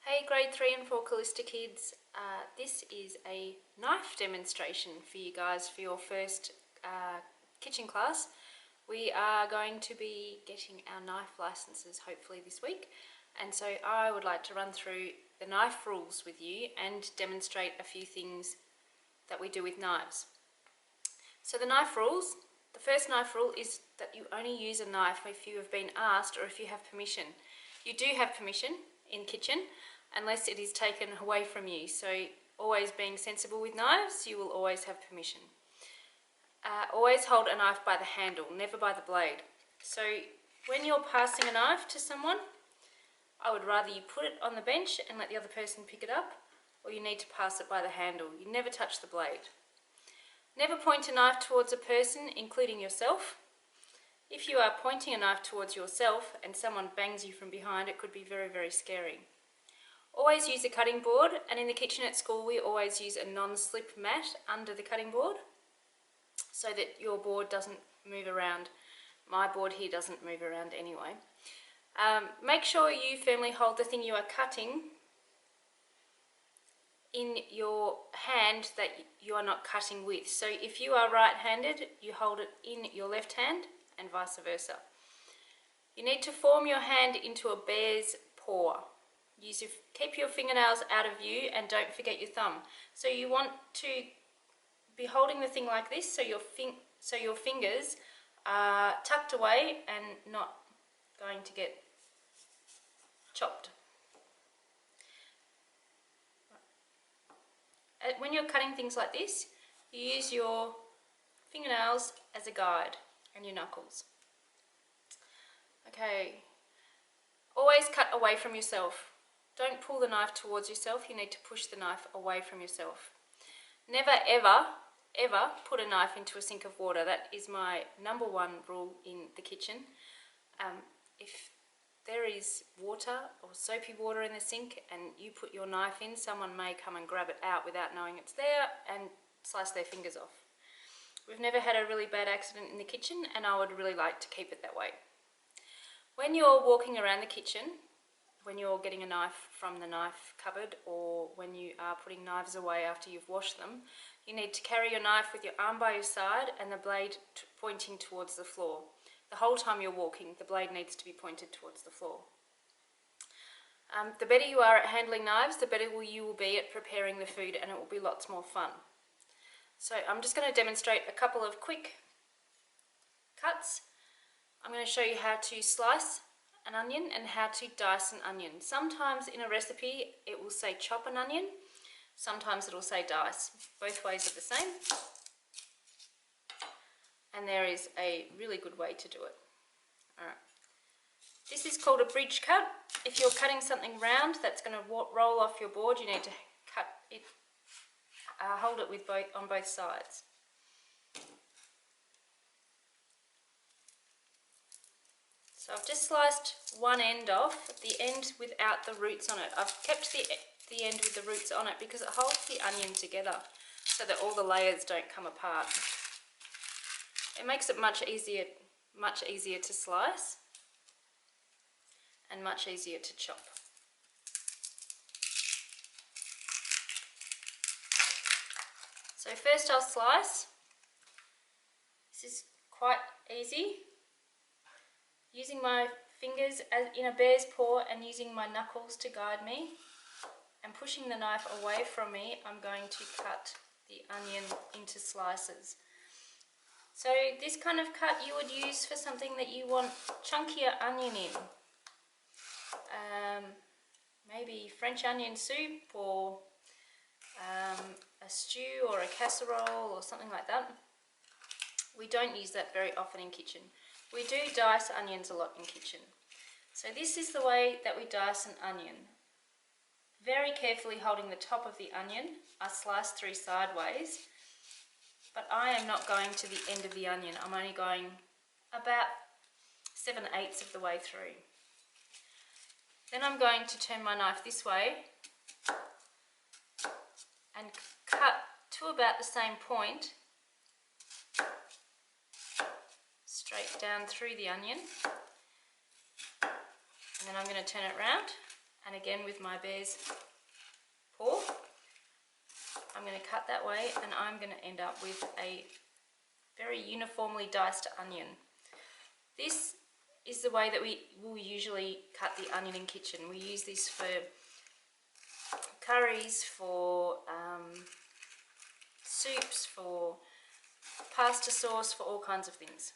Hey grade 3 and 4 Callista kids, this is a knife demonstration for you guys for your first kitchen class. We are going to be getting our knife licenses hopefully this week, and so I would like to run through the knife rules with you and demonstrate a few things that we do with knives. So the knife rules, the first knife rule is that you only use a knife if you have been asked or if you have permission. You do have permission in kitchen unless it is taken away from you, so always being sensible with knives, you will always have permission. Always hold a knife by the handle, never by the blade. So when you're passing a knife to someone, I would rather you put it on the bench and let the other person pick it up, or you need to pass it by the handle. You never touch the blade. Never point a knife towards a person, including yourself. If you are pointing a knife towards yourself and someone bangs you from behind, it could be very, very scary. Always use a cutting board, and in the kitchen at school we always use a non-slip mat under the cutting board so that your board doesn't move around. My board here doesn't move around anyway. Make sure you firmly hold the thing you are cutting in your hand that you are not cutting with. So if you are right-handed, you hold it in your left hand and vice versa. You need to form your hand into a bear's paw. Keep your fingernails out of view and don't forget your thumb. So you want to be holding the thing like this so your fingers are tucked away and not going to get chopped. When you're cutting things like this, you use your fingernails as a guide and your knuckles. Okay, always cut away from yourself. Don't pull the knife towards yourself, you need to push the knife away from yourself. Never ever, ever put a knife into a sink of water. That is my number one rule in the kitchen. If there is water or soapy water in the sink and you put your knife in, someone may come and grab it out without knowing it's there and slice their fingers off. We've never had a really bad accident in the kitchen, and I would really like to keep it that way. When you're walking around the kitchen, when you're getting a knife from the knife cupboard, or when you are putting knives away after you've washed them, you need to carry your knife with your arm by your side and the blade pointing towards the floor. The whole time you're walking, the blade needs to be pointed towards the floor. The better you are at handling knives, the better you will be at preparing the food, and it will be lots more fun. So I'm just going to demonstrate a couple of quick cuts. I'm going to show you how to slice an onion and how to dice an onion. Sometimes in a recipe it will say chop an onion, sometimes it will say dice. Both ways are the same, and there is a really good way to do it. Alright. This is called a bridge cut. If you're cutting something round that's going to roll off your board, you need to cut it, hold it with on both sides. So I've just sliced one end off, the end without the roots on it. I've kept the end with the roots on it because it holds the onion together so that all the layers don't come apart. It makes it much easier to slice and much easier to chop. So first I'll slice. This is quite easy. Using my fingers as in a bear's paw and using my knuckles to guide me and pushing the knife away from me, I'm going to cut the onion into slices. So this kind of cut you would use for something that you want chunkier onion in. Maybe French onion soup, or a stew or a casserole or something like that. We don't use that very often in kitchen. We do dice onions a lot in kitchen. So this is the way that we dice an onion. Very carefully holding the top of the onion, I slice through sideways, but I am not going to the end of the onion. I'm only going about 7/8 of the way through. Then I'm going to turn my knife this way and cut to about the same point, straight down through the onion, and then I'm going to turn it around And again with my bear's paw, I'm going to cut that way, and I'm going to end up with a very uniformly diced onion. This is the way that we will usually cut the onion in kitchen. We use this for curries, for soups, for pasta sauce, for all kinds of things.